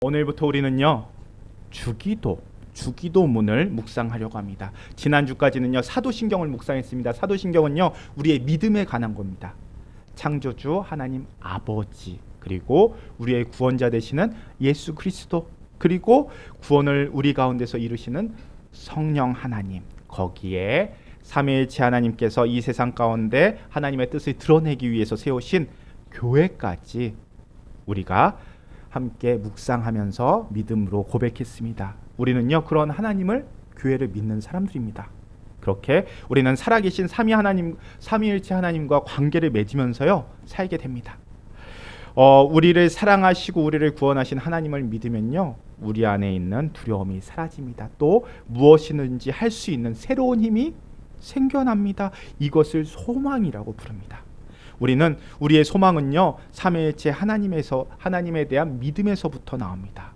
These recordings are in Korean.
오늘부터 우리는요 주기도문을 묵상하려고 합니다. 지난주까지는요 사도신경을 묵상했습니다. 사도신경은요 우리의 믿음에 관한 겁니다. 창조주 하나님 아버지, 그리고 우리의 구원자 되시는 예수 그리스도, 그리고 구원을 우리 가운데서 이루시는 성령 하나님, 거기에 삼위일체 하나님께서 이 세상 가운데 하나님의 뜻을 드러내기 위해서 세우신 교회까지 우리가 함께 묵상하면서 믿음으로 고백했습니다. 우리는요 그런 하나님을, 교회를 믿는 사람들입니다. 그렇게 우리는 살아계신 삼위일체 하나님과 관계를 맺으면서요 살게 됩니다. 우리를 사랑하시고 우리를 구원하신 하나님을 믿으면요 우리 안에 있는 두려움이 사라집니다. 또 무엇이든지 할 수 있는 새로운 힘이 생겨납니다. 이것을 소망이라고 부릅니다. 우리의 소망은요 삼위일체 하나님에 대한 믿음에서부터 나옵니다.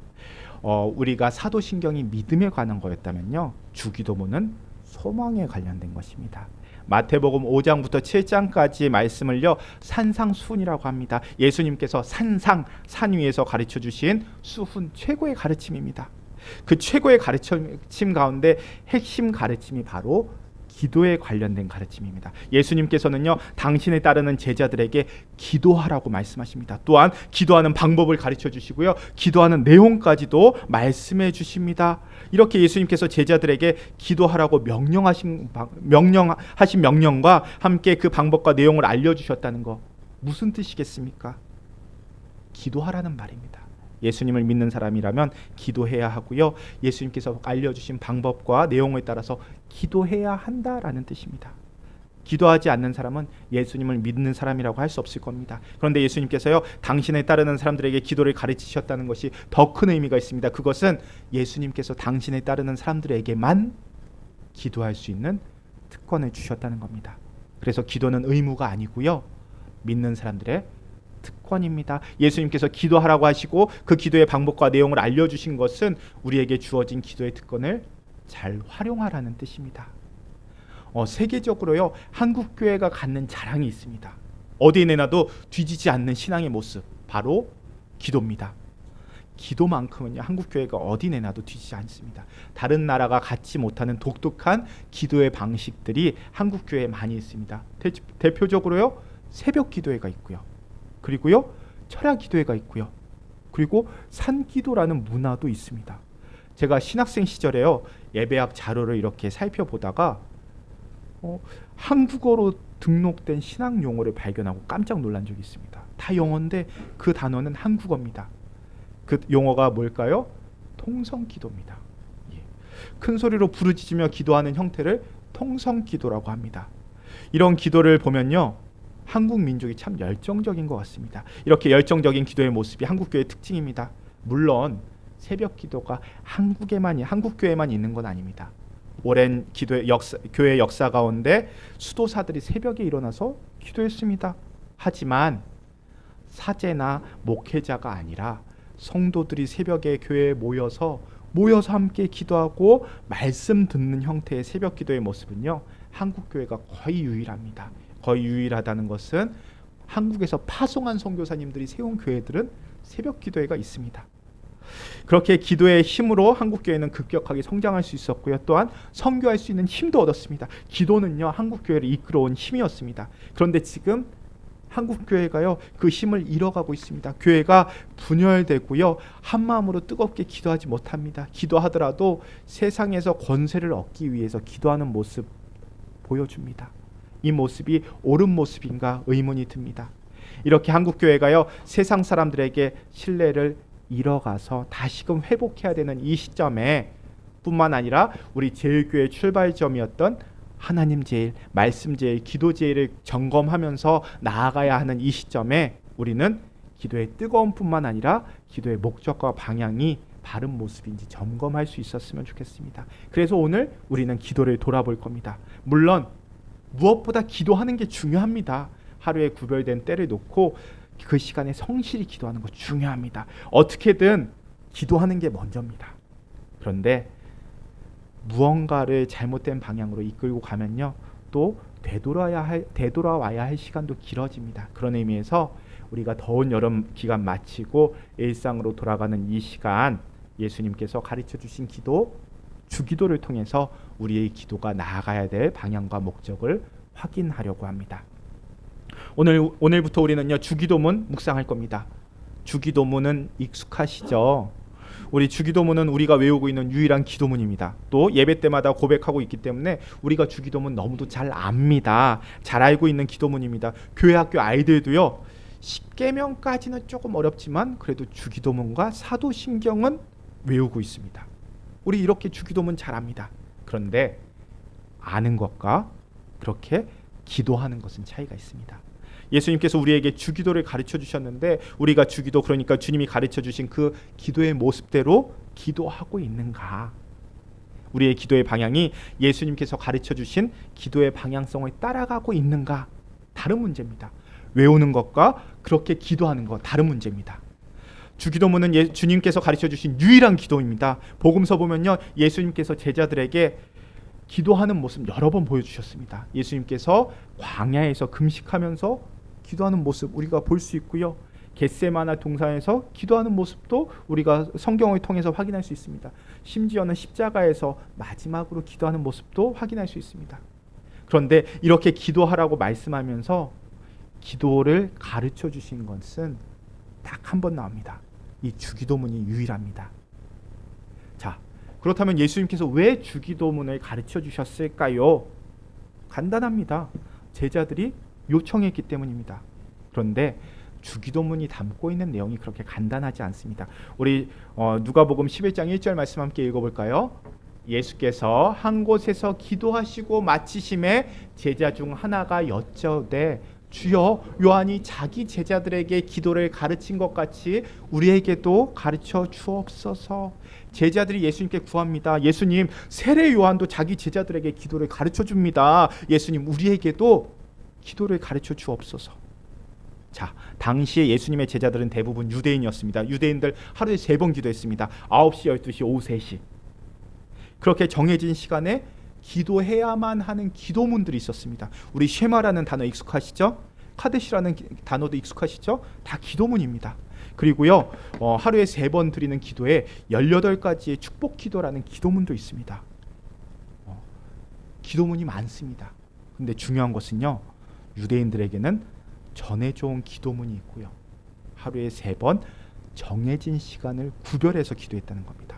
우리가 사도신경이 믿음에 관한 거였다면요 주기도문은 소망에 관련된 것입니다. 마태복음 5장부터 7장까지의 말씀을요 산상수훈이라고 합니다. 예수님께서 산 위에서 가르쳐 주신 수훈, 최고의 가르침입니다. 그 최고의 가르침 가운데 핵심 가르침이 바로 기도에 관련된 가르침입니다. 예수님께서는요 당신에 따르는 제자들에게 기도하라고 말씀하십니다. 또한 기도하는 방법을 가르쳐 주시고요 기도하는 내용까지도 말씀해 주십니다. 이렇게 예수님께서 제자들에게 기도하라고 명령하신 명령과 함께 그 방법과 내용을 알려주셨다는 거, 무슨 뜻이겠습니까? 기도하라는 말입니다. 예수님을 믿는 사람이라면 기도해야 하고요 예수님께서 알려주신 방법과 내용에 따라서 기도해야 한다라는 뜻입니다. 기도하지 않는 사람은 예수님을 믿는 사람이라고 할 수 없을 겁니다. 그런데 예수님께서요 당신에 따르는 사람들에게 기도를 가르치셨다는 것이 더 큰 의미가 있습니다. 그것은 예수님께서 당신에 따르는 사람들에게만 기도할 수 있는 특권을 주셨다는 겁니다. 그래서 기도는 의무가 아니고요 믿는 사람들의 특권입니다. 예수님께서 기도하라고 하시고 그 기도의 방법과 내용을 알려주신 것은 우리에게 주어진 기도의 특권을 잘 활용하라는 뜻입니다. 세계적으로요 한국교회가 갖는 자랑이 있습니다. 어디에 내놔도 뒤지지 않는 신앙의 모습, 바로 기도입니다. 기도만큼은요 한국교회가 어디 내놔도 뒤지지 않습니다. 다른 나라가 갖지 못하는 독특한 기도의 방식들이 한국교회에 많이 있습니다. 대표적으로요 새벽 기도회가 있고요, 그리고요 철야 기도회가 있고요, 그리고 산기도라는 문화도 있습니다. 제가 신학생 시절에요 예배학 자료를 이렇게 살펴보다가 한국어로 등록된 신학 용어를 발견하고 깜짝 놀란 적이 있습니다. 다 영어인데 그 단어는 한국어입니다. 그 용어가 뭘까요? 통성기도입니다. 큰 소리로 부르짖으며 기도하는 형태를 통성기도라고 합니다. 이런 기도를 보면요 한국 민족이 참 열정적인 것 같습니다. 이렇게 열정적인 기도의 모습이 한국교회의 특징입니다. 물론 새벽 기도가 한국교회만 있는 건 아닙니다. 오랜 교회 역사 가운데 수도사들이 새벽에 일어나서 기도했습니다. 하지만 사제나 목회자가 아니라 성도들이 새벽에 교회에 모여서 함께 기도하고 말씀 듣는 형태의 새벽 기도의 모습은요 한국교회가 거의 유일합니다. 거의 유일하다는 것은 한국에서 파송한 선교사님들이 세운 교회들은 새벽 기도회가 있습니다. 그렇게 기도의 힘으로 한국교회는 급격하게 성장할 수 있었고요. 또한 선교할 수 있는 힘도 얻었습니다. 기도는요 한국교회를 이끌어온 힘이었습니다. 그런데 지금 한국교회가요 그 힘을 잃어가고 있습니다. 교회가 분열되고요 한마음으로 뜨겁게 기도하지 못합니다. 기도하더라도 세상에서 권세를 얻기 위해서 기도하는 모습 보여줍니다. 이 모습이 옳은 모습인가 의문이 듭니다. 이렇게 한국교회가요 세상 사람들에게 신뢰를 잃어가서 다시금 회복해야 되는 이 시점에 뿐만 아니라 우리 제일교회 출발점이었던 하나님 제일, 말씀 제일, 기도 제일을 점검하면서 나아가야 하는 이 시점에 우리는 기도의 뜨거움 뿐만 아니라 기도의 목적과 방향이 바른 모습인지 점검할 수 있었으면 좋겠습니다. 그래서 오늘 우리는 기도를 돌아볼 겁니다. 물론 무엇보다 기도하는 게 중요합니다. 하루에 구별된 때를 놓고 그 시간에 성실히 기도하는 거 중요합니다. 어떻게든 기도하는 게 먼저입니다. 그런데 무언가를 잘못된 방향으로 이끌고 가면요 또 되돌아와야 할 시간도 길어집니다. 그런 의미에서 우리가 더운 여름 기간 마치고 일상으로 돌아가는 이 시간, 예수님께서 가르쳐 주신 기도, 주기도를 통해서 우리의 기도가 나아가야 될 방향과 목적을 확인하려고 합니다. 오늘부터 우리는요, 주기도문 묵상할 겁니다. 주기도문은 익숙하시죠? 우리 주기도문은 우리가 외우고 있는 유일한 기도문입니다. 또 예배 때마다 고백하고 있기 때문에 우리가 주기도문 너무도 잘 압니다. 잘 알고 있는 기도문입니다. 교회 학교 아이들도요, 10계명까지는 조금 어렵지만 그래도 주기도문과 사도신경은 외우고 있습니다. 우리 이렇게 주기도문 잘 압니다. 그런데 아는 것과 그렇게 기도하는 것은 차이가 있습니다. 예수님께서 우리에게 주기도를 가르쳐 주셨는데 우리가 주기도, 그러니까 주님이 가르쳐 주신 그 기도의 모습대로 기도하고 있는가? 우리의 기도의 방향이 예수님께서 가르쳐 주신 기도의 방향성을 따라가고 있는가? 다른 문제입니다. 외우는 것과 그렇게 기도하는 것 다른 문제입니다. 주기도문은 주님께서 가르쳐 주신 유일한 기도입니다. 복음서 보면요, 예수님께서 제자들에게 기도하는 모습 여러 번 보여주셨습니다. 예수님께서 광야에서 금식하면서 기도하는 모습 우리가 볼 수 있고요. 겟세마나 동산에서 기도하는 모습도 우리가 성경을 통해서 확인할 수 있습니다. 심지어는 십자가에서 마지막으로 기도하는 모습도 확인할 수 있습니다. 그런데 이렇게 기도하라고 말씀하면서 기도를 가르쳐 주신 것은 딱 한 번 나옵니다. 이 주기도문이 유일합니다. 자, 그렇다면 예수님께서 왜 주기도문을 가르쳐 주셨을까요? 간단합니다. 제자들이 요청했기 때문입니다. 그런데 주기도문이 담고 있는 내용이 그렇게 간단하지 않습니다. 우리 누가복음 11장 1절 말씀 함께 읽어볼까요? 예수께서 한 곳에서 기도하시고 마치심에 제자 중 하나가 여쭤되 주여, 요한이 자기 제자들에게 기도를 가르친 것 같이 우리에게도 가르쳐 주옵소서. 제자들이 예수님께 구합니다. 예수님, 세례 요한도 자기 제자들에게 기도를 가르쳐 줍니다. 예수님, 우리에게도 기도를 가르쳐 주옵소서. 자, 당시에 예수님의 제자들은 대부분 유대인이었습니다. 유대인들 하루에 3번 기도했습니다. 9시, 12시, 오후 3시. 그렇게 정해진 시간에 기도해야만 하는 기도문들이 있었습니다. 우리 쉐마라는 단어 익숙하시죠? 카데시라는 단어도 익숙하시죠? 다 기도문입니다. 그리고요, 하루에 3번 드리는 기도에 18가지의 축복 기도라는 기도문도 있습니다. 기도문이 많습니다. 근데 중요한 것은요, 유대인들에게는 전해져온 기도문이 있고요, 하루에 3번 정해진 시간을 구별해서 기도했다는 겁니다.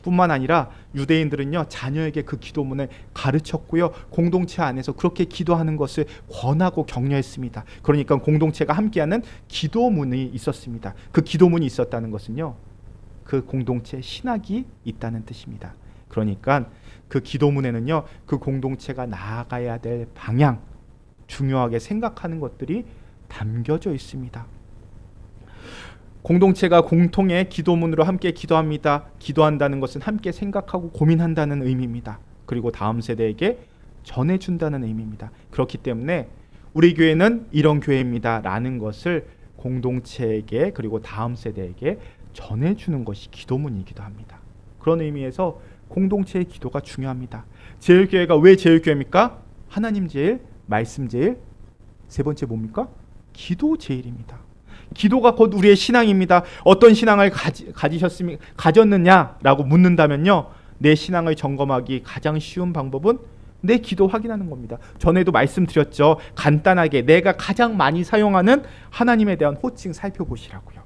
뿐만 아니라 유대인들은요, 자녀에게 그 기도문을 가르쳤고요, 공동체 안에서 그렇게 기도하는 것을 권하고 격려했습니다. 그러니까 공동체가 함께하는 기도문이 있었습니다. 그 기도문이 있었다는 것은요, 그 공동체에 신학이 있다는 뜻입니다. 그러니까 그 기도문에는요, 그 공동체가 나아가야 될 방향, 중요하게 생각하는 것들이 담겨져 있습니다. 공동체가 공통의 기도문으로 함께 기도합니다. 기도한다는 것은 함께 생각하고 고민한다는 의미입니다. 그리고 다음 세대에게 전해준다는 의미입니다. 그렇기 때문에 우리 교회는 이런 교회입니다 라는 것을 공동체에게, 그리고 다음 세대에게 전해주는 것이 기도문이기도 합니다. 그런 의미에서 공동체의 기도가 중요합니다. 제일교회가 왜 제일교회입니까? 하나님 제일, 말씀 제일, 세 번째 뭡니까? 기도 제일입니다. 기도가 곧 우리의 신앙입니다. 어떤 신앙을 가졌느냐라고 묻는다면요, 내 신앙을 점검하기 가장 쉬운 방법은 내 기도 확인하는 겁니다. 전에도 말씀드렸죠. 간단하게 내가 가장 많이 사용하는 하나님에 대한 호칭 살펴보시라고요.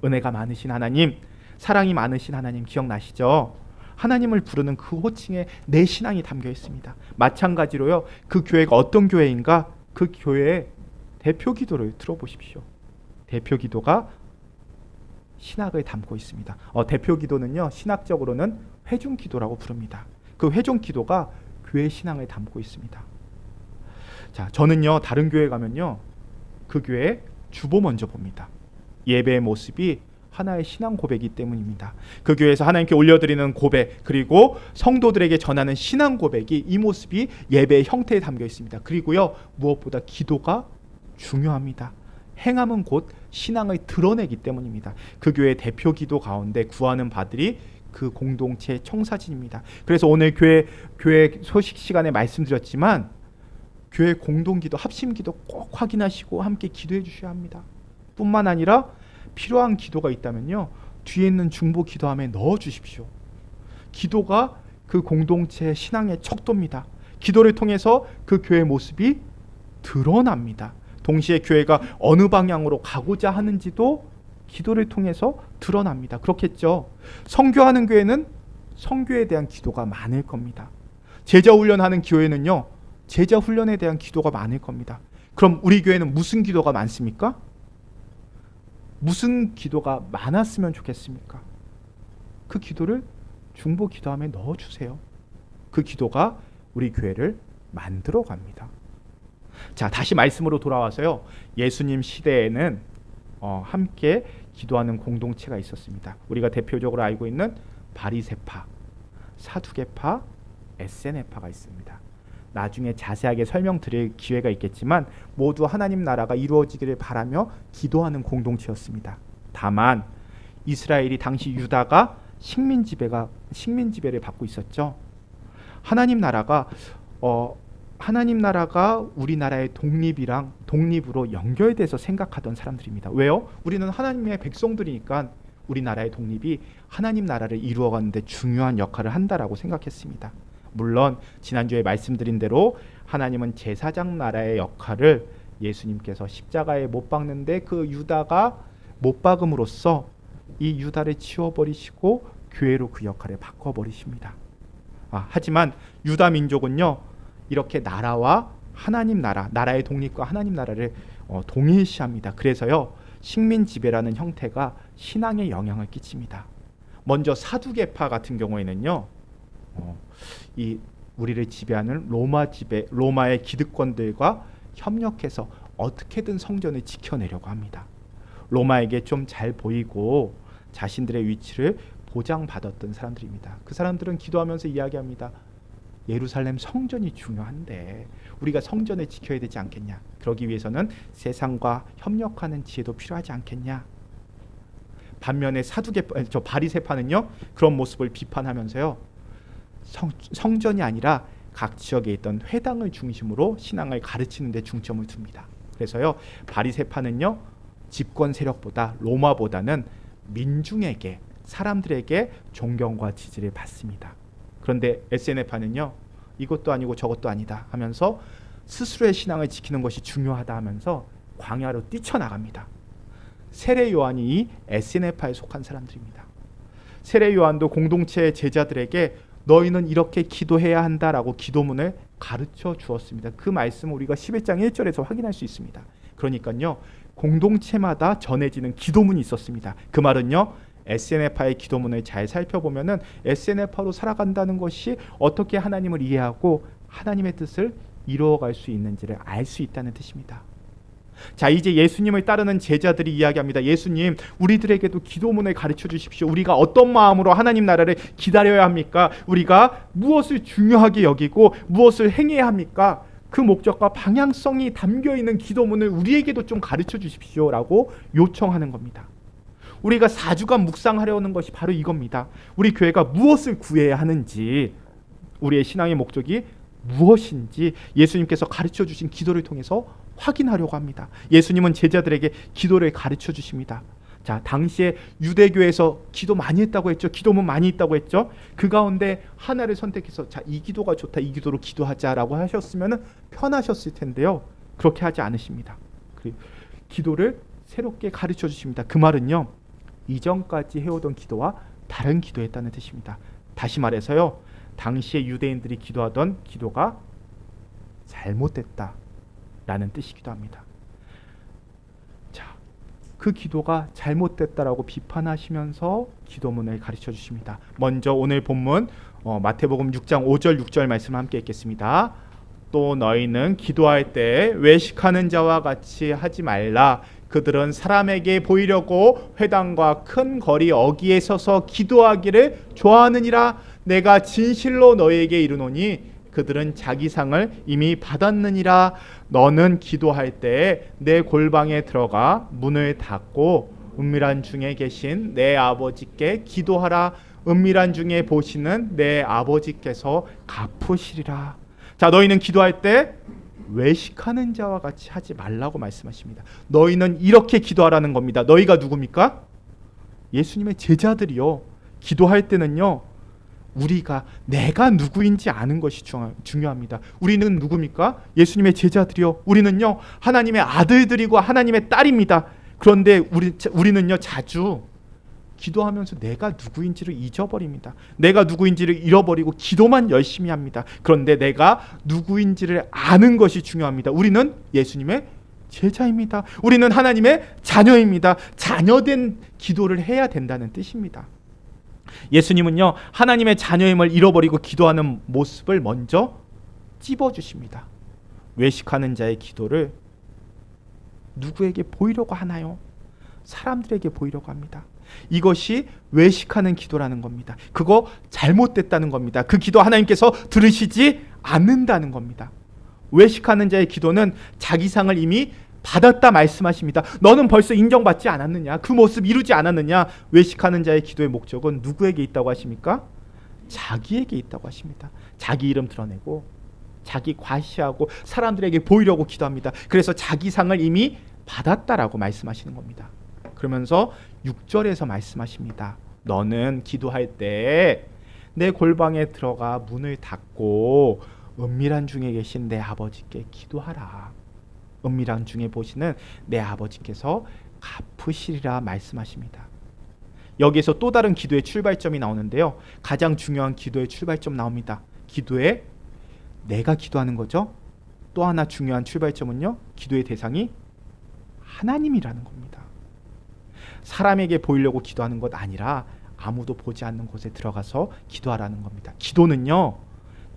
은혜가 많으신 하나님, 사랑이 많으신 하나님 기억나시죠? 하나님을 부르는 그 호칭에 내 신앙이 담겨 있습니다. 마찬가지로요, 그 교회가 어떤 교회인가, 그 교회의 대표 기도를 들어보십시오. 대표 기도가 신학을 담고 있습니다. 대표 기도는요, 신학적으로는 회중 기도라고 부릅니다. 그 회중 기도가 교회 신앙을 담고 있습니다. 자, 저는요, 다른 교회 가면요, 그 교회 주보 먼저 봅니다. 예배의 모습이 하나의 신앙 고백이기 때문입니다. 그 교회에서 하나님께 올려드리는 고백, 그리고 성도들에게 전하는 신앙 고백이 이 모습이 예배의 형태에 담겨 있습니다. 그리고요, 무엇보다 기도가 중요합니다. 행함은 곧 신앙을 드러내기 때문입니다. 그 교회 대표 기도 가운데 구하는 바들이 그 공동체의 청사진입니다. 그래서 오늘 교회 소식 시간에 말씀드렸지만 교회 공동기도, 합심기도 꼭 확인하시고 함께 기도해 주셔야 합니다. 뿐만 아니라 필요한 기도가 있다면요, 뒤에 있는 중보 기도함에 넣어 주십시오. 기도가 그 공동체의 신앙의 척도입니다. 기도를 통해서 그 교회의 모습이 드러납니다. 동시에 교회가 어느 방향으로 가고자 하는지도 기도를 통해서 드러납니다. 그렇겠죠. 선교하는 교회는 선교에 대한 기도가 많을 겁니다. 제자 훈련하는 교회는요, 제자 훈련에 대한 기도가 많을 겁니다. 그럼 우리 교회는 무슨 기도가 많습니까? 무슨 기도가 많았으면 좋겠습니까? 그 기도를 중보 기도함에 넣어주세요. 그 기도가 우리 교회를 만들어 갑니다. 자, 다시 말씀으로 돌아와서요, 예수님 시대에는 함께 기도하는 공동체가 있었습니다. 우리가 대표적으로 알고 있는 바리새파, 사두개파, 에세네파가 있습니다. 나중에 자세하게 설명드릴 기회가 있겠지만 모두 하나님 나라가 이루어지기를 바라며 기도하는 공동체였습니다. 다만 이스라엘이 당시 유다가 식민 지배를 받고 있었죠. 하나님 나라가 우리나라의 독립으로 연결돼서 생각하던 사람들입니다. 왜요? 우리는 하나님의 백성들이니까 우리나라의 독립이 하나님 나라를 이루어가는데 중요한 역할을 한다라고 생각했습니다. 물론 지난주에 말씀드린 대로 하나님은 제사장 나라의 역할을 예수님께서 십자가에 못 박는데 그 유다가 못 박음으로써 이 유다를 치워버리시고 교회로 그 역할을 바꿔버리십니다. 하지만 유다 민족은요, 이렇게 나라와 하나님 나라의 독립과 하나님 나라를 동일시합니다. 그래서요, 식민 지배라는 형태가 신앙에 영향을 끼칩니다. 먼저 사두개파 같은 경우에는요, 이 우리를 지배하는 로마의 기득권들과 협력해서 어떻게든 성전을 지켜내려고 합니다. 로마에게 좀 잘 보이고 자신들의 위치를 보장받았던 사람들입니다. 그 사람들은 기도하면서 이야기합니다. 예루살렘 성전이 중요한데 우리가 성전을 지켜야 되지 않겠냐? 그러기 위해서는 세상과 협력하는 지혜도 필요하지 않겠냐? 반면에 바리새파는요, 그런 모습을 비판하면서요, 성전이 아니라 각 지역에 있던 회당을 중심으로 신앙을 가르치는 데 중점을 둡니다. 그래서요, 바리새파는요, 집권 세력보다 로마보다는 민중에게, 사람들에게 존경과 지지를 받습니다. 그런데 에세네파는요, 이것도 아니고 저것도 아니다 하면서 스스로의 신앙을 지키는 것이 중요하다 하면서 광야로 뛰쳐나갑니다. 세례 요한이 이 에세네파에 속한 사람들입니다. 세례 요한도 공동체의 제자들에게 너희는 이렇게 기도해야 한다라고 기도문을 가르쳐 주었습니다. 그 말씀을 우리가 11장 1절에서 확인할 수 있습니다. 그러니까요, 공동체마다 전해지는 기도문이 있었습니다. 그 말은요, 에세네파의 기도문을 잘 살펴보면은 에세네파로 살아간다는 것이 어떻게 하나님을 이해하고 하나님의 뜻을 이루어갈 수 있는지를 알 수 있다는 뜻입니다. 자, 이제 예수님을 따르는 제자들이 이야기합니다. 예수님, 우리들에게도 기도문을 가르쳐 주십시오. 우리가 어떤 마음으로 하나님 나라를 기다려야 합니까? 우리가 무엇을 중요하게 여기고 무엇을 행해야 합니까? 그 목적과 방향성이 담겨있는 기도문을 우리에게도 좀 가르쳐 주십시오라고 요청하는 겁니다. 우리가 4주간 묵상하려는 것이 바로 이겁니다. 우리 교회가 무엇을 구해야 하는지, 우리의 신앙의 목적이 무엇인지 예수님께서 가르쳐 주신 기도를 통해서 확인하려고 합니다. 예수님은 제자들에게 기도를 가르쳐 주십니다. 자, 당시에 유대교에서 기도 많이 했다고 했죠. 기도문 많이 있다고 했죠. 그 가운데 하나를 선택해서 자, 이 기도가 좋다, 이 기도로 기도하자라고 하셨으면 편하셨을 텐데요, 그렇게 하지 않으십니다. 기도를 새롭게 가르쳐 주십니다. 그 말은요, 이전까지 해오던 기도와 다른 기도했다는 뜻입니다. 다시 말해서요, 당시에 유대인들이 기도하던 기도가 잘못됐다라는 뜻이기도 합니다. 자, 그 기도가 잘못됐다라고 비판하시면서 기도문을 가르쳐 주십니다. 먼저 오늘 본문 마태복음 6장 5절 6절 말씀 함께 읽겠습니다. 또 너희는 기도할 때 외식하는 자와 같이 하지 말라. 그들은 사람에게 보이려고 회당과 큰 거리 어귀에 서서 기도하기를 좋아하느니라. 내가 진실로 너희에게 이르노니 그들은 자기 상을 이미 받았느니라. 너는 기도할 때 내 골방에 들어가 문을 닫고 은밀한 중에 계신 내 아버지께 기도하라. 은밀한 중에 보시는 내 아버지께서 갚으시리라. 자, 너희는 기도할 때 외식하는 자와 같이 하지 말라고 말씀하십니다. 너희는 이렇게 기도하라는 겁니다. 너희가 누굽니까? 예수님의 제자들이요. 기도할 때는요, 우리가 내가 누구인지 아는 것이 중요합니다. 우리는 누굽니까? 예수님의 제자들이요. 우리는요, 하나님의 아들들이고 하나님의 딸입니다. 그런데 우리는요, 자주 기도하면서 내가 누구인지를 잊어버립니다. 내가 누구인지를 잃어버리고 기도만 열심히 합니다. 그런데 내가 누구인지를 아는 것이 중요합니다. 우리는 예수님의 제자입니다. 우리는 하나님의 자녀입니다. 자녀된 기도를 해야 된다는 뜻입니다. 예수님은요, 하나님의 자녀임을 잃어버리고 기도하는 모습을 먼저 찝어주십니다. 외식하는 자의 기도를 누구에게 보이려고 하나요? 사람들에게 보이려고 합니다. 이것이 외식하는 기도라는 겁니다. 그거 잘못됐다는 겁니다. 그 기도 하나님께서 들으시지 않는다는 겁니다. 외식하는 자의 기도는 자기 상을 이미 받았다 말씀하십니다. 너는 벌써 인정받지 않았느냐? 그 모습 이루지 않았느냐? 외식하는 자의 기도의 목적은 누구에게 있다고 하십니까? 자기에게 있다고 하십니다. 자기 이름 드러내고 자기 과시하고 사람들에게 보이려고 기도합니다. 그래서 자기 상을 이미 받았다라고 말씀하시는 겁니다. 그러면서 6절에서 말씀하십니다. 너는 기도할 때 내 골방에 들어가 문을 닫고 은밀한 중에 계신 내 아버지께 기도하라. 은밀한 중에 보시는 내 아버지께서 갚으시리라 말씀하십니다. 여기에서 또 다른 기도의 출발점이 나오는데요. 가장 중요한 기도의 출발점 나옵니다. 기도에 내가 기도하는 거죠. 또 하나 중요한 출발점은요, 기도의 대상이 하나님이라는 겁니다. 사람에게 보이려고 기도하는 것 아니라 아무도 보지 않는 곳에 들어가서 기도하라는 겁니다. 기도는요,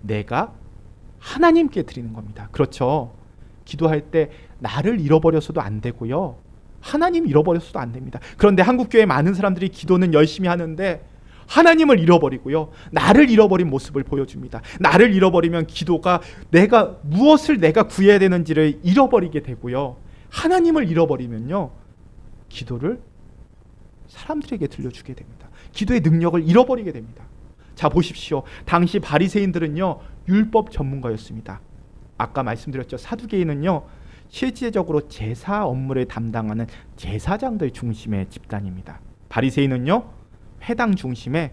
내가 하나님께 드리는 겁니다. 그렇죠. 기도할 때 나를 잃어버려서도 안 되고요, 하나님 잃어버려서도 안 됩니다. 그런데 한국교회 많은 사람들이 기도는 열심히 하는데 하나님을 잃어버리고요, 나를 잃어버린 모습을 보여줍니다. 나를 잃어버리면 기도가 무엇을 내가 구해야 되는지를 잃어버리게 되고요, 하나님을 잃어버리면요, 기도를 사람들에게 들려주게 됩니다. 기도의 능력을 잃어버리게 됩니다. 자, 보십시오. 당시 바리새인들은요, 율법 전문가였습니다. 아까 말씀드렸죠. 사두개인은요, 실제적으로 제사 업무를 담당하는 제사장들 중심의 집단입니다. 바리새인은요, 회당 중심의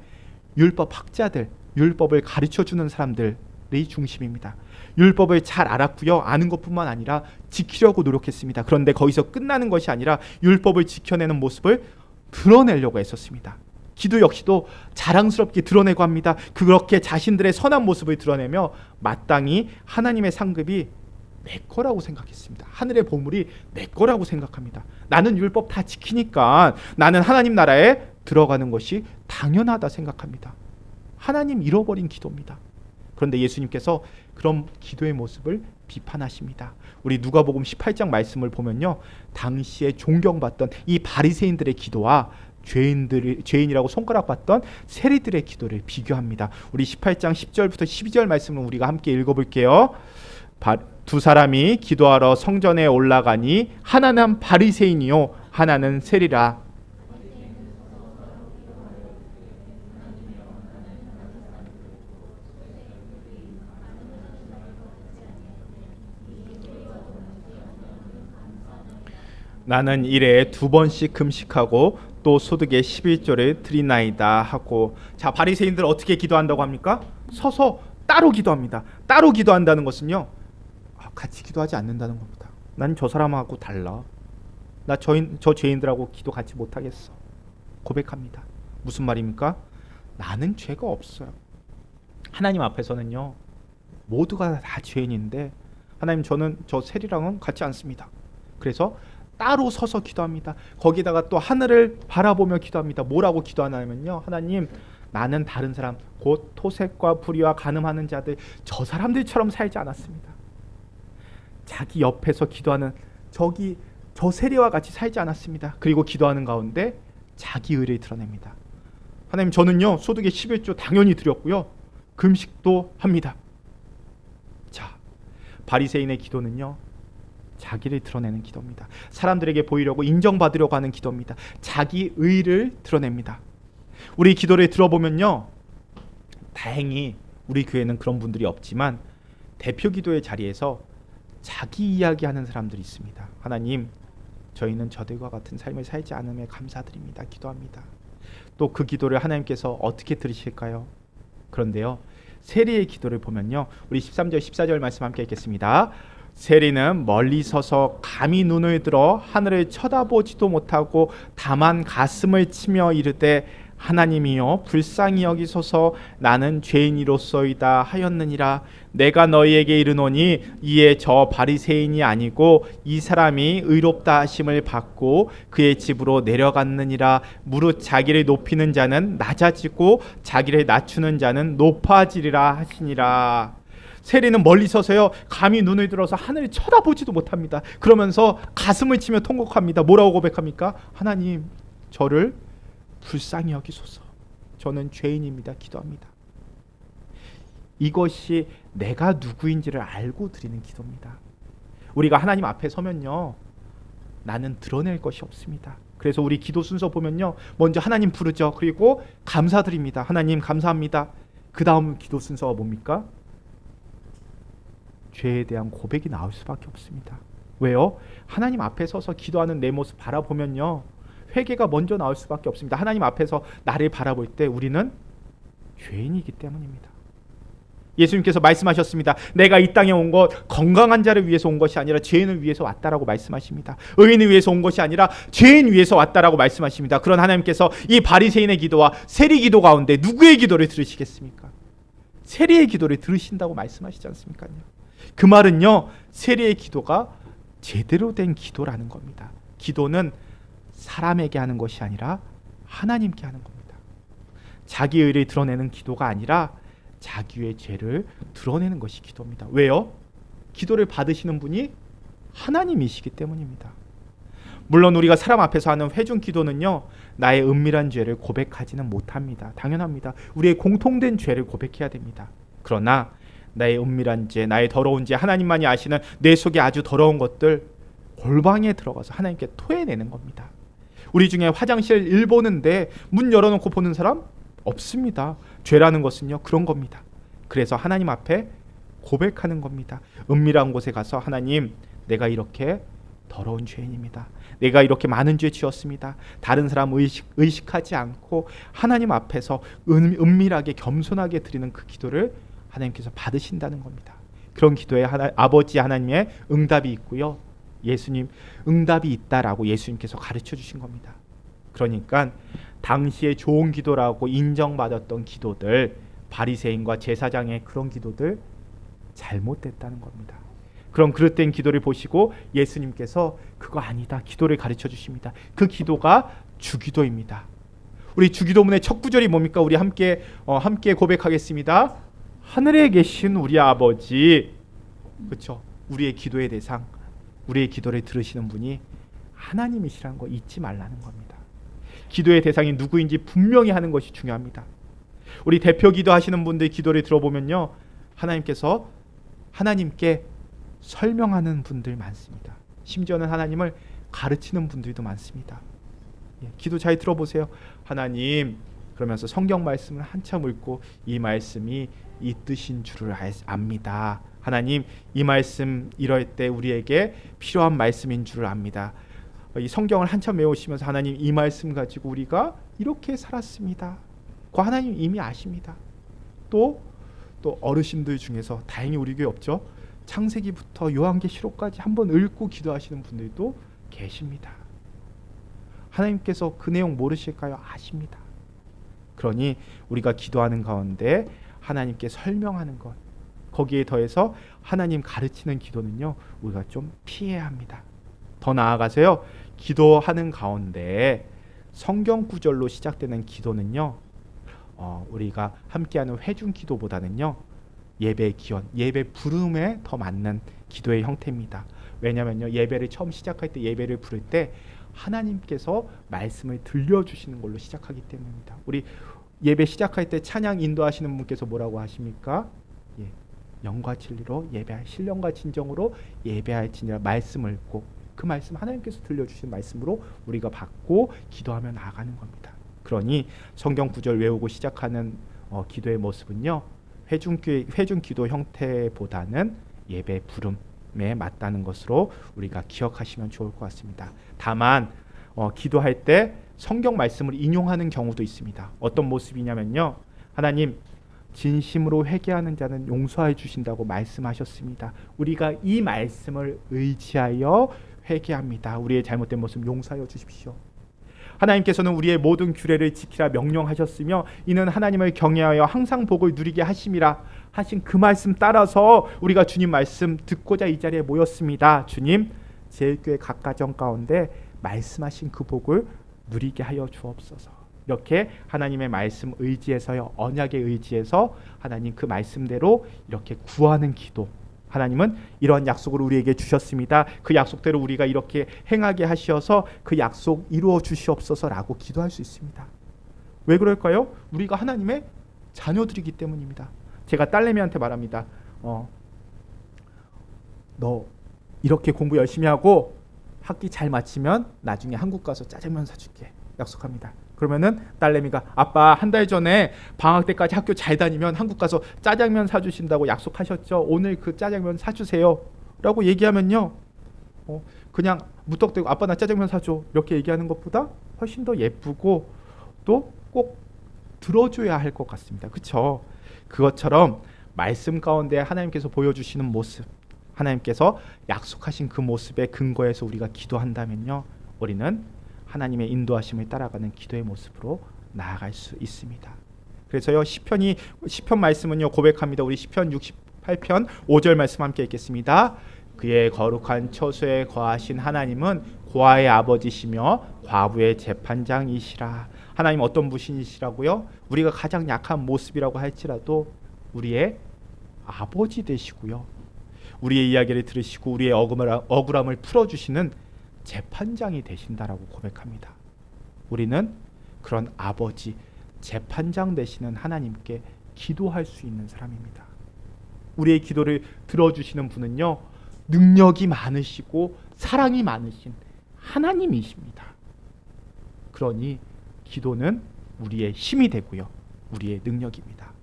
율법 학자들, 율법을 가르쳐주는 사람들이 중심입니다. 율법을 잘 알았고요, 아는 것뿐만 아니라 지키려고 노력했습니다. 그런데 거기서 끝나는 것이 아니라 율법을 지켜내는 모습을 드러내려고 했었습니다. 기도 역시도 자랑스럽게 드러내고 합니다. 그렇게 자신들의 선한 모습을 드러내며 마땅히 하나님의 상급이 내 거라고 생각했습니다. 하늘의 보물이 내 거라고 생각합니다. 나는 율법 다 지키니까 나는 하나님 나라에 들어가는 것이 당연하다 생각합니다. 하나님 잃어버린 기도입니다. 그런데 예수님께서 그런 기도의 모습을 비판하십니다. 우리 누가복음 18장 말씀을 보면요, 당시에 존경받던 이 바리새인들의 기도와 죄인이라고 손가락받던 세리들의 기도를 비교합니다. 우리 18장 10절부터 12절 말씀을 우리가 함께 읽어볼게요. 두 사람이 기도하러 성전에 올라가니 하나는 바리새인이요 하나는 세리라. 나는 일에 2번씩 금식하고 또 소득의 11조를 드리나이다 하고. 자, 바리새인들 어떻게 기도한다고 합니까? 서서 따로 기도합니다. 따로 기도한다는 것은요, 같이 기도하지 않는다는 겁니다. 난 저 사람하고 달라. 나 저 죄인들하고 기도 같이 못하겠어. 고백합니다. 무슨 말입니까? 나는 죄가 없어요. 하나님 앞에서는요, 모두가 다 죄인인데 하나님, 저는 저 세리랑은 같지 않습니다. 그래서 따로 서서 기도합니다. 거기다가 또 하늘을 바라보며 기도합니다. 뭐라고 기도하냐면요, 하나님, 나는 다른 사람, 곧 토색과 불의와 간음하는 자들, 저 사람들처럼 살지 않았습니다. 자기 옆에서 기도하는 저 세리와 같이 살지 않았습니다. 그리고 기도하는 가운데 자기 의를 드러냅니다. 하나님, 저는요, 소득의 11조 당연히 드렸고요, 금식도 합니다. 자, 바리새인의 기도는요, 자기를 드러내는 기도입니다. 사람들에게 보이려고 인정받으려고 하는 기도입니다. 자기 의를 드러냅니다. 우리 기도를 들어보면요, 다행히 우리 교회는 그런 분들이 없지만 대표 기도의 자리에서 자기 이야기하는 사람들이 있습니다. 하나님, 저희는 저들과 같은 삶을 살지 않음에 감사드립니다. 기도합니다. 또 그 기도를 하나님께서 어떻게 들으실까요? 그런데요, 세리의 기도를 보면요, 우리 13절 14절 말씀 함께 읽겠습니다. 세리는 멀리 서서 감히 눈을 들어 하늘을 쳐다보지도 못하고 다만 가슴을 치며 이르되 하나님이여 불쌍히 여기소서 나는 죄인이로소이다 하였느니라. 내가 너희에게 이르노니 이에 저 바리새인이 아니고 이 사람이 의롭다 하심을 받고 그의 집으로 내려갔느니라. 무릇 자기를 높이는 자는 낮아지고 자기를 낮추는 자는 높아지리라 하시니라. 세리는 멀리 서서요 감히 눈을 들어서 하늘을 쳐다보지도 못합니다. 그러면서 가슴을 치며 통곡합니다. 뭐라고 고백합니까? 하나님, 저를 불쌍히 여기소서. 저는 죄인입니다. 기도합니다. 이것이 내가 누구인지를 알고 드리는 기도입니다. 우리가 하나님 앞에 서면요, 나는 드러낼 것이 없습니다. 그래서 우리 기도 순서 보면요, 먼저 하나님 부르죠. 그리고 감사드립니다. 하나님 감사합니다. 그 다음 기도 순서가 뭡니까? 죄에 대한 고백이 나올 수밖에 없습니다. 왜요? 하나님 앞에 서서 기도하는 내 모습 바라보면요, 회개가 먼저 나올 수밖에 없습니다. 하나님 앞에서 나를 바라볼 때 우리는 죄인이기 때문입니다. 예수님께서 말씀하셨습니다. 내가 이 땅에 온 것 건강한 자를 위해서 온 것이 아니라 죄인을 위해서 왔다라고 말씀하십니다. 의인을 위해서 온 것이 아니라 죄인 위해서 왔다라고 말씀하십니다. 그런 하나님께서 이 바리새인의 기도와 세리 기도 가운데 누구의 기도를 들으시겠습니까? 세리의 기도를 들으신다고 말씀하시지 않습니까? 그 말은요, 세리의 기도가 제대로 된 기도라는 겁니다. 기도는 사람에게 하는 것이 아니라 하나님께 하는 겁니다. 자기 의를 드러내는 기도가 아니라 자기의 죄를 드러내는 것이 기도입니다. 왜요? 기도를 받으시는 분이 하나님이시기 때문입니다. 물론 우리가 사람 앞에서 하는 회중 기도는요, 나의 은밀한 죄를 고백하지는 못합니다. 당연합니다. 우리의 공통된 죄를 고백해야 됩니다. 그러나 나의 은밀한 죄, 나의 더러운 죄, 하나님만이 아시는 내 속에 아주 더러운 것들 골방에 들어가서 하나님께 토해내는 겁니다. 우리 중에 화장실 일 보는데 문 열어놓고 보는 사람 없습니다. 죄라는 것은요, 그런 겁니다. 그래서 하나님 앞에 고백하는 겁니다. 은밀한 곳에 가서 하나님, 내가 이렇게 더러운 죄인입니다. 내가 이렇게 많은 죄 지었습니다. 다른 사람 의식하지 않고 하나님 앞에서 은밀하게 겸손하게 드리는 그 기도를 하나님께서 받으신다는 겁니다. 그런 기도에 아버지 하나님의 응답이 있고요, 예수님 응답이 있다라고 예수님께서 가르쳐 주신 겁니다. 그러니까 당시에 좋은 기도라고 인정받았던 기도들, 바리새인과 제사장의 그런 기도들 잘못됐다는 겁니다. 그럼 그릇된 기도를 보시고 예수님께서 그거 아니다 기도를 가르쳐 주십니다. 그 기도가 주기도입니다. 우리 주기도문의 첫 구절이 뭡니까? 우리 함께 고백하겠습니다. 하늘에 계신 우리 아버지, 그렇죠? 우리의 기도의 대상, 우리의 기도를 들으시는 분이 하나님이시라는 거 잊지 말라는 겁니다. 기도의 대상이 누구인지 분명히 하는 것이 중요합니다. 우리 대표 기도하시는 분들 기도를 들어보면요, 하나님께서 하나님께 설명하는 분들 많습니다. 심지어는 하나님을 가르치는 분들도 많습니다. 기도 잘 들어보세요. 하나님, 그러면서 성경 말씀을 한참 읽고 이 말씀이 이 뜻인 줄을 압니다. 하나님, 이 말씀 이럴 때 우리에게 필요한 말씀인 줄을 압니다. 이 성경을 한참 외우시면서 하나님, 이 말씀 가지고 우리가 이렇게 살았습니다. 그 하나님 이미 아십니다. 또 어르신들 중에서 다행히 우리 교회 없죠. 창세기부터 요한계시록까지 한번 읽고 기도하시는 분들도 계십니다. 하나님께서 그 내용 모르실까요? 아십니다. 그러니 우리가 기도하는 가운데 하나님께 설명하는 것, 거기에 더해서 하나님 가르치는 기도는요, 우리가 좀 피해야 합니다. 더 나아가서요, 기도하는 가운데 성경 구절로 시작되는 기도는요, 우리가 함께하는 회중 기도보다는요, 예배 기원, 예배 부름에 더 맞는 기도의 형태입니다. 왜냐면요, 예배를 처음 시작할 때, 예배를 부를 때 하나님께서 말씀을 들려주시는 걸로 시작하기 때문입니다. 우리 예배 시작할 때 찬양 인도하시는 분께서 뭐라고 하십니까? 영과 진리로 예배할, 신령과 진정으로 예배할지니라 말씀을 읽고, 그 말씀 하나님께서 들려주신 말씀으로 우리가 받고 기도하며 나아가는 겁니다. 그러니 성경 구절 외우고 시작하는 기도의 모습은요, 회중 기도 형태보다는 예배 부름, 맞다는 것으로 우리가 기억하시면 좋을 것 같습니다. 다만 기도할 때 성경 말씀을 인용하는 경우도 있습니다. 어떤 모습이냐면요, 하나님 진심으로 회개하는 자는 용서해 주신다고 말씀하셨습니다. 우리가 이 말씀을 의지하여 회개합니다. 우리의 잘못된 모습 용서하여 주십시오. 하나님께서는 우리의 모든 규례를 지키라 명령하셨으며 이는 하나님을 경외하여 항상 복을 누리게 하심이라 하신 그 말씀 따라서 우리가 주님 말씀 듣고자 이 자리에 모였습니다. 주님, 제일교회 각 가정 가운데 말씀하신 그 복을 누리게 하여 주옵소서. 이렇게 하나님의 말씀 의지해서요, 언약에 의지해서 하나님 그 말씀대로 이렇게 구하는 기도, 하나님은 이러한 약속을 우리에게 주셨습니다. 그 약속대로 우리가 이렇게 행하게 하시어서 그 약속 이루어 주시옵소서라고 기도할 수 있습니다. 왜 그럴까요? 우리가 하나님의 자녀들이기 때문입니다. 제가 딸내미한테 말합니다. 너 이렇게 공부 열심히 하고 학기 잘 마치면 나중에 한국 가서 짜장면 사줄게. 약속합니다. 그러면은 딸내미가 아빠 한 달 전에 방학 때까지 학교 잘 다니면 한국 가서 짜장면 사주신다고 약속하셨죠? 오늘 그 짜장면 사주세요 라고 얘기하면요, 그냥 무턱대고 아빠 나 짜장면 사줘 이렇게 얘기하는 것보다 훨씬 더 예쁘고 또 꼭 들어줘야 할 것 같습니다. 그렇죠? 그것처럼 말씀 가운데 하나님께서 보여주시는 모습, 하나님께서 약속하신 그 모습에 근거해서 우리가 기도한다면요, 우리는 하나님의 인도하심을 따라가는 기도의 모습으로 나아갈 수 있습니다. 그래서요, 시편 말씀은요 고백합니다. 우리 시편 68편 5절 말씀 함께 읽겠습니다. 그의 거룩한 처소에 거하신 하나님은 고아의 아버지시며 과부의 재판장이시라. 하나님 어떤 분이시라고요? 우리가 가장 약한 모습이라고 할지라도 우리의 아버지 되시고요, 우리의 이야기를 들으시고 우리의 억울함을 풀어주시는 재판장이 되신다라고 고백합니다. 우리는 그런 아버지, 재판장 되시는 하나님께 기도할 수 있는 사람입니다. 우리의 기도를 들어주시는 분은요, 능력이 많으시고 사랑이 많으신 하나님이십니다. 그러니 기도는 우리의 힘이 되고요, 우리의 능력입니다.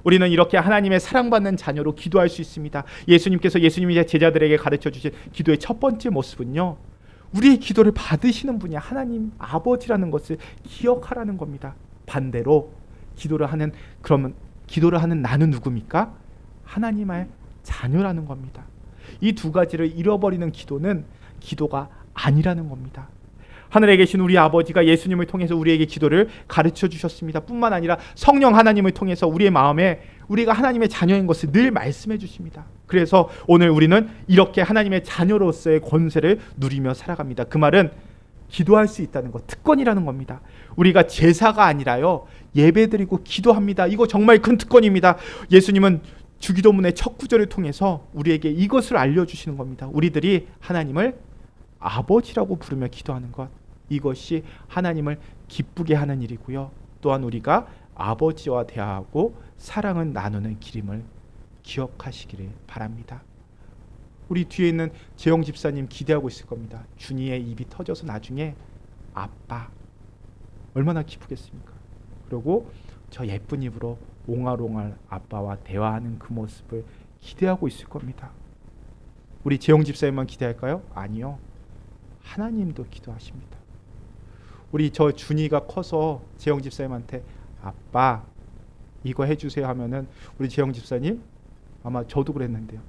우리는 이렇게 하나님의 사랑받는 자녀로 기도할 수 있습니다. 예수님이 제자들에게 가르쳐 주신 기도의 첫 번째 모습은요, 우리의 기도를 받으시는 분이 하나님 아버지라는 것을 기억하라는 겁니다. 반대로 기도를 하는 나는 누굽니까? 하나님의 자녀라는 겁니다. 이 두 가지를 잃어버리는 기도는 기도가 아니라는 겁니다. 하늘에 계신 우리 아버지가 예수님을 통해서 우리에게 기도를 가르쳐 주셨습니다. 뿐만 아니라 성령 하나님을 통해서 우리의 마음에 우리가 하나님의 자녀인 것을 늘 말씀해 주십니다. 그래서 오늘 우리는 이렇게 하나님의 자녀로서의 권세를 누리며 살아갑니다. 그 말은 기도할 수 있다는 것, 특권이라는 겁니다. 우리가 제사가 아니라요, 예배드리고 기도합니다. 이거 정말 큰 특권입니다. 예수님은 주기도문의 첫 구절을 통해서 우리에게 이것을 알려주시는 겁니다. 우리들이 하나님을 아버지라고 부르며 기도하는 것, 이것이 하나님을 기쁘게 하는 일이고요, 또한 우리가 아버지와 대화하고 사랑을 나누는 길임을 기억하시기를 바랍니다. 우리 뒤에 있는 재영 집사님 기대하고 있을 겁니다. 준이의 입이 터져서 나중에 아빠, 얼마나 기쁘겠습니까? 그리고 저 예쁜 입으로 옹알옹알 아빠와 대화하는 그 모습을 기대하고 있을 겁니다. 우리 재영 집사님만 기대할까요? 아니요, 하나님도 기도하십니다. 우리 저 준이가 커서 재영 집사님한테 아빠 이거 해주세요 하면은 우리 재영 집사님, 아마 저도 그랬는데요,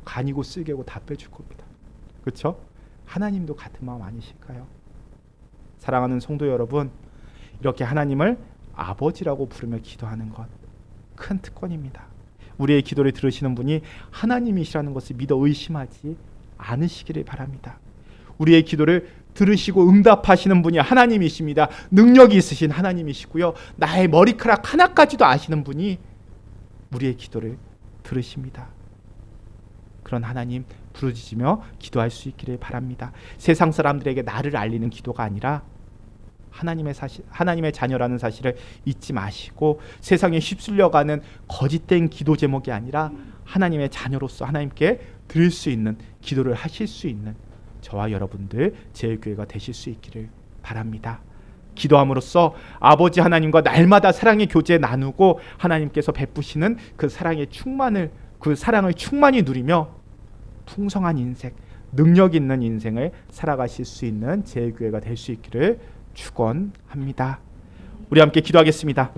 간이고 쓸개고 다 빼줄 겁니다. 그렇죠? 하나님도 같은 마음 아니실까요? 사랑하는 성도 여러분, 이렇게 하나님을 아버지라고 부르며 기도하는 것, 큰 특권입니다. 우리의 기도를 들으시는 분이 하나님이시라는 것을 믿어 의심하지 않으시기를 바랍니다. 우리의 기도를 들으시고 응답하시는 분이 하나님이십니다. 능력이 있으신 하나님이시고요, 나의 머리카락 하나까지도 아시는 분이 우리의 기도를 들으십니다. 그런 하나님 부르짖으며 기도할 수 있기를 바랍니다. 세상 사람들에게 나를 알리는 기도가 아니라 하나님의 자녀라는 사실을 잊지 마시고, 세상에 휩쓸려가는 거짓된 기도 제목이 아니라 하나님의 자녀로서 하나님께 드릴 수 있는 기도를 하실 수 있는 저와 여러분들 제일교회가 되실 수 있기를 바랍니다. 기도함으로써 아버지 하나님과 날마다 사랑의 교제 나누고 하나님께서 베푸시는 그 사랑을 충만히 누리며 풍성한 인생, 능력 있는 인생을 살아가실 수 있는 제일교회가 될 수 있기를 축원합니다. 우리 함께 기도하겠습니다.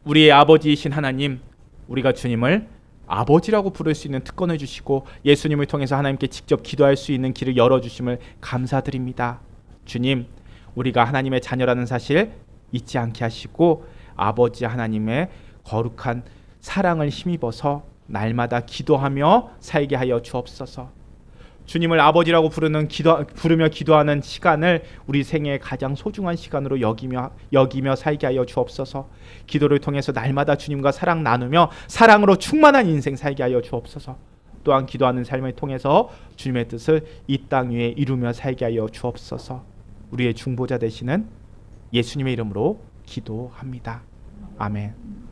우리의 아버지이신 하나님, 우리가 주님을 아버지라고 부를 수 있는 특권을 주시고 예수님을 통해서 하나님께 직접 기도할 수 있는 길을 열어주심을 감사드립니다. 주님, 우리가 하나님의 자녀라는 사실 잊지 않게 하시고 아버지 하나님의 거룩한 사랑을 힘입어서 날마다 기도하며 살게 하여 주옵소서. 주님을 아버지라고 부르며 기도하는 시간을 우리 생애의 가장 소중한 시간으로 여기며 살게 하여 주옵소서. 기도를 통해서 날마다 주님과 사랑 나누며 사랑으로 충만한 인생 살게 하여 주옵소서. 또한 기도하는 삶을 통해서 주님의 뜻을 이 땅 위에 이루며 살게 하여 주옵소서. 우리의 중보자 되시는 예수님의 이름으로 기도합니다. 아멘.